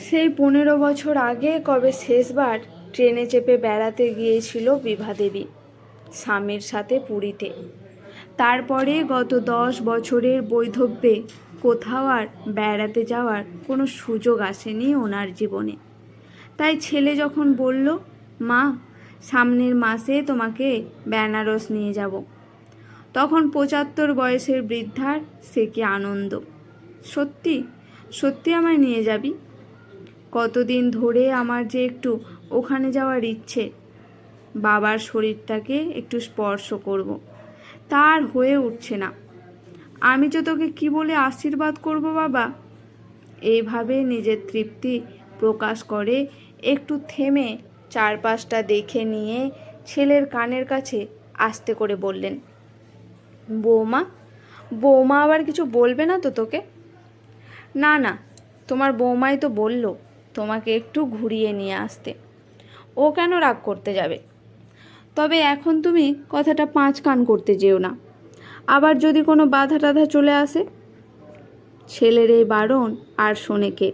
সেই 15 বছর আগে কবে শেষবার ট্রেনে চেপে বেড়াতে গিয়েছিল বিভাদেবী স্বামীর সাথে পুরীতে। তারপরে গত 10 বছরের বৈধব্যে কোথাও আর বেড়াতে যাওয়ার কোনো সুযোগ আসেনি ওনার জীবনে। তাই ছেলে যখন বলল, মা সামনের মাসে তোমাকে বেনারস নিয়ে যাব, তখন 75 বয়সের বৃদ্ধার সে কি আনন্দ! সত্যি সত্যি আমায় নিয়ে যাবি? কতদিন ধরে আমার যে একটু ওখানে যাওয়ার ইচ্ছে, বাবার শরীরটাকে একটু স্পর্শ করব, তার হয়ে উঠছে না। আমি যে তোকে কি বলে আশীর্বাদ করব বাবা? এইভাবে নিজের তৃপ্তি প্রকাশ করে একটু থেমে চারপাশটা দেখে নিয়ে ছেলের কানের কাছে আস্তে করে বললেন, বৌমা বৌমা আবার কিছু বলবে না তো তোকে? না না, তোমার বৌমাই তো বলল তোমাকে একটু ঘুরিয়ে নিয়ে আসতে। ও কেন রাগ করতে যাবে? তবে এখন তুমি কথাটা 5 কান করতে যেও না, আবার যদি কোনো বাধা টাধা চলে আসে। ছেলের এই বারণ আর শোনে কে?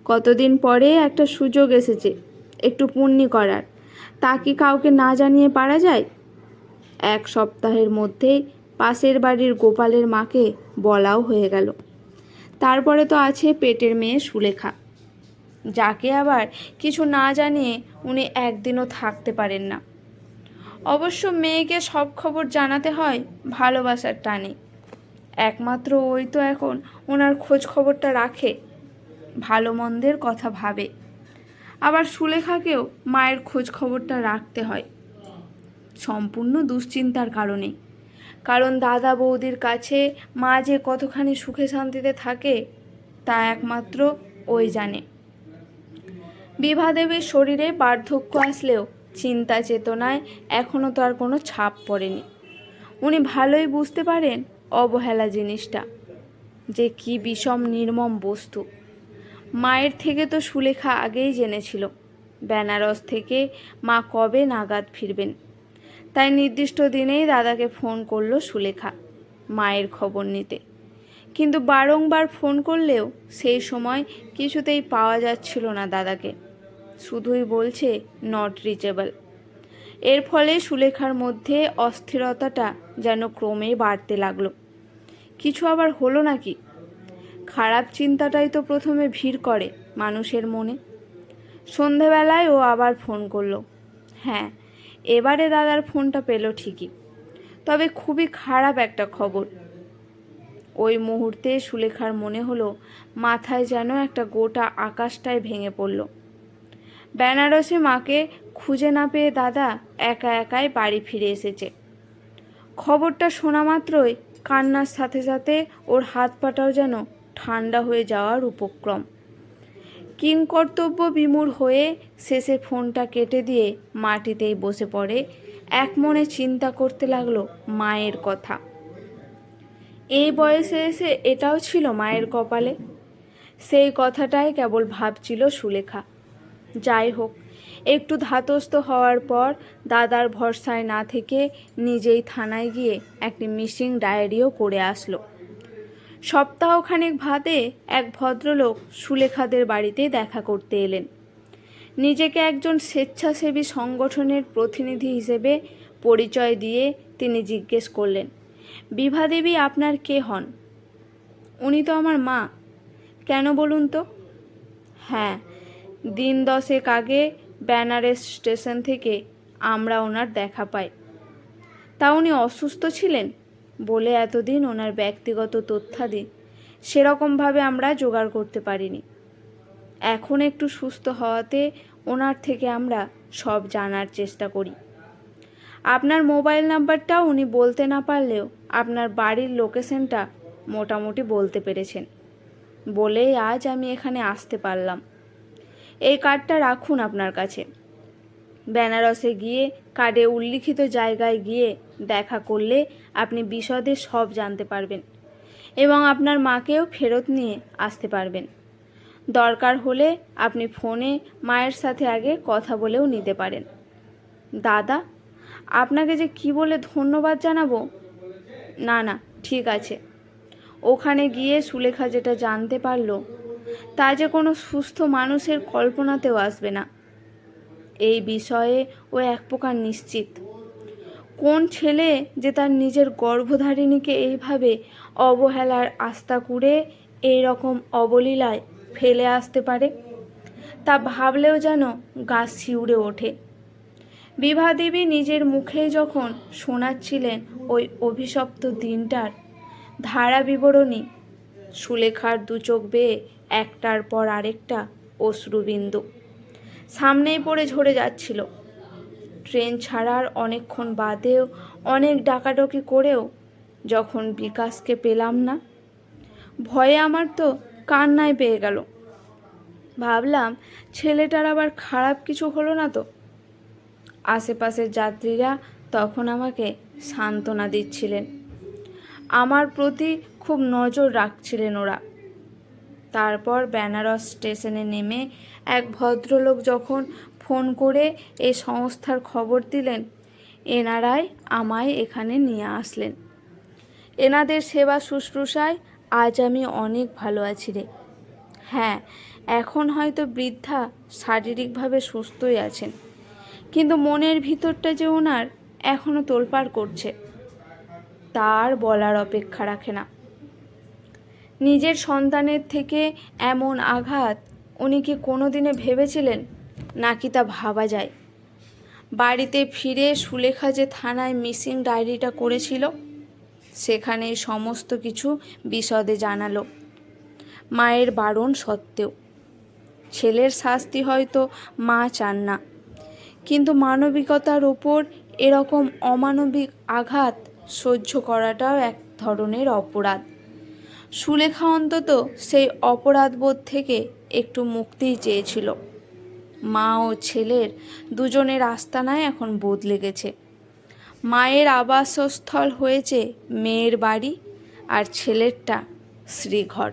কতদিন পরে একটা সুযোগ এসেছে একটু পুণ্যি করার, তা কি কাউকে না জানিয়ে পারা যায়? 1 সপ্তাহের মধ্যেই পাশের বাড়ির গোপালের মাকে বলাও হয়ে গেল। তারপরে তো আছে পেটের মেয়ে সুলেখা, যাকে আবার কিছু না জানিয়ে উনি একদিনও থাকতে পারেন না। অবশ্য মেয়েকে সব খবর জানাতে হয় ভালোবাসার টানে। একমাত্র ওই তো এখন ওনার খোঁজ খবরটা রাখে, ভালো মন্দের কথা ভাবে। আবার সুলেখাকেও মায়ের খোঁজ খবরটা রাখতে হয় সম্পূর্ণ দুশ্চিন্তার কারণে। কারণ দাদা বৌদির কাছে মা যে কতখানি সুখে শান্তিতে থাকে তা একমাত্র ওই জানে। বিভাদেবীর শরীরে বার্ধক্য আসলেও চিন্তা চেতনায় এখনও তো আর কোনো ছাপ পড়েনি। উনি ভালোই বুঝতে পারেন অবহেলা জিনিসটা যে কি বিষম নির্মম বস্তু। মায়ের থেকে তো সুলেখা আগেই জেনেছিল বেনারস থেকে মা কবে নাগাদ ফিরবেন। তাই নির্দিষ্ট দিনেই দাদাকে ফোন করলো সুলেখা মায়ের খবর নিতে। কিন্তু বারংবার ফোন করলেও সেই সময় কিছুতেই পাওয়া যাচ্ছিল না দাদাকে, শুধুই বলছে নট রিচেবল। এর ফলে সুলেখার মধ্যে অস্থিরতাটা যেন ক্রমেই বাড়তে লাগলো। কিছু আবার হলো নাকি? খারাপ চিন্তাটাই তো প্রথমে ভিড় করে মানুষের মনে। সন্ধেবেলায় ও আবার ফোন করলো। হ্যাঁ, এবারে দাদার ফোনটা পেল ঠিকই, তবে খুবই খারাপ একটা খবর। ওই মুহূর্তে সুলেখার মনে হলো মাথায় যেন একটা গোটা আকাশটাই ভেঙে পড়ল। বেনারসে মাকে খুঁজে না পেয়ে দাদা একা একাই বাড়ি ফিরে এসেছে। খবরটা শোনা মাত্রই কান্নার সাথে সাথে ওর হাত পাটাও যেন ঠান্ডা হয়ে যাওয়ার উপক্রম। কিংকর্তব্য বিমূঢ় হয়ে শেষে ফোনটা কেটে দিয়ে মাটিতেই বসে পড়ে এক মনে চিন্তা করতে লাগলো মায়ের কথা। এই বয়সে এসে এটাও ছিল মায়ের কপালে। সেই কথাটাই কেবল ভাবছিল সুলেখা। যাই হোক, একটু ধাতস্থ হওয়ার পর দাদার ভরসায় না থেকে নিজেই থানায় গিয়ে একটি মিসিং ডায়েরিও করে আসলো। সপ্তাহখানেক বাদে এক ভদ্রলোক সুলেখাদের বাড়িতে দেখা করতে এলেন। নিজেকে একজন স্বেচ্ছাসেবী সংগঠনের প্রতিনিধি হিসেবে পরিচয় দিয়ে তিনি জিজ্ঞেস করলেন, বিভাদেবী আপনার কে হন? উনি তো আমার মা। কেন বলুন তো? হ্যাঁ, দিন 10 আগে বেনারস স্টেশন থেকে আমরা ওনার দেখা পাই। তা উনি অসুস্থ ছিলেন বলে এতদিন ওনার ব্যক্তিগত তথ্যাদি সেরকমভাবে আমরা জোগাড় করতে পারিনি। এখন একটু সুস্থ হওয়াতে ওনার থেকে আমরা সব জানার চেষ্টা করি। আপনার মোবাইল নাম্বারটাও উনি বলতে না পারলেও আপনার বাড়ির লোকেশনটা মোটামুটি বলতে পেরেছেন বলেই আজ আমি এখানে আসতে পারলাম। এই কার্ডটা রাখুন আপনার কাছে। বেনারসে গিয়ে কার্ডে উল্লিখিত জায়গায় গিয়ে দেখা করলে আপনি বিশদে সব জানতে পারবেন এবং আপনার মাকেও ফেরত নিয়ে আসতে পারবেন। দরকার হলে আপনি ফোনে মায়ের সাথে আগে কথা বলেও নিতে পারেন। দাদা, আপনাকে যে কি বলে ধন্যবাদ জানাবো। না না, ঠিক আছে। ওখানে গিয়ে সুলেখা যেটা জানতে পারলো তা যে কোনো সুস্থ মানুষের কল্পনাতেও আসবে না। এই বিষয়ে ও এক প্রকার নিশ্চিত। কোন ছেলে যে তার নিজের গর্ভধারিণীকে এইভাবে অবহেলার আস্থা করে এই রকম অবলীলায় ফেলে আসতে পারে, তা ভাবলেও যেন গা শিউরে ওঠে। বিভাদেবী নিজের মুখেই যখন শোনাচ্ছিলেন ওই অভিশপ্ত দিনটার ধারা বিবরণী, সুলেখার দু চোখ বেয়ে একটার পর আরেকটা অশ্রুবিন্দু সামনেই পড়ে ঝরে যাচ্ছিল। ট্রেন ছাড়ার অনেকক্ষণ বাদেও, অনেক ডাকাডাকি করেও যখন বিকাশকে পেলাম না, ভয়ে আমার তো কান্নায় পেয়ে গেল। ভাবলাম ছেলেটার আবার খারাপ কিছু হলো না তো। আশেপাশের যাত্রীরা তখন আমাকে সান্ত্বনা দিচ্ছিলেন, আমার প্রতি খুব নজর রাখছিলেন ওরা। তারপর বেনারস স্টেশনে নেমে এক ভদ্রলোক যখন ফোন করে এই সংস্থার খবর দিলেন, এনারাই আমায় এখানে নিয়ে আসলেন। এনাদের সেবা শুশ্রূষায় আজ আমি অনেক ভালো আছি রে। হ্যাঁ, এখন হয়তো বৃদ্ধা শারীরিকভাবে সুস্থই আছেন, কিন্তু মনের ভিতরটা যে ওনার এখনও তোলপাড় করছে, তার বলার অপেক্ষা রাখে না। নিজের সন্তানের থেকে এমন আঘাত উনি কি কোনো দিনে ভেবেছিলেন, নাকি তা ভাবা যায়? বাড়িতে ফিরে সুলেখা যে থানায় মিসিং ডায়েরিটা করেছিল, সেখানে সমস্ত কিছু বিশদে জানালো। মায়ের বারণ সত্ত্বেও ছেলের শাস্তি হয়তো মা চান না, কিন্তু মানবিকতার ওপর এরকম অমানবিক আঘাত সহ্য করাটাও এক ধরনের অপরাধ। সুলেখা অন্তত সেই অপরাধবোধ থেকে একটু মুক্তিই চেয়েছিল। মা ও ছেলের দুজনের আস্তানায় এখন বদলে গেছে। মায়ের আবাসস্থল হয়েছে মেয়ের বাড়ি, আর ছেলেরটা শ্রীঘর।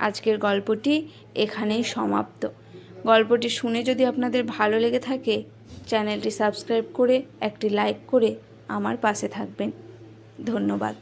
আজকের গল্পটি এখানেই সমাপ্ত। গল্পটি শুনে যদি আপনাদের ভালো লেগে থাকে, চ্যানেলটি সাবস্ক্রাইব করে একটি লাইক করে আমার পাশে থাকবেন। ধন্যবাদ।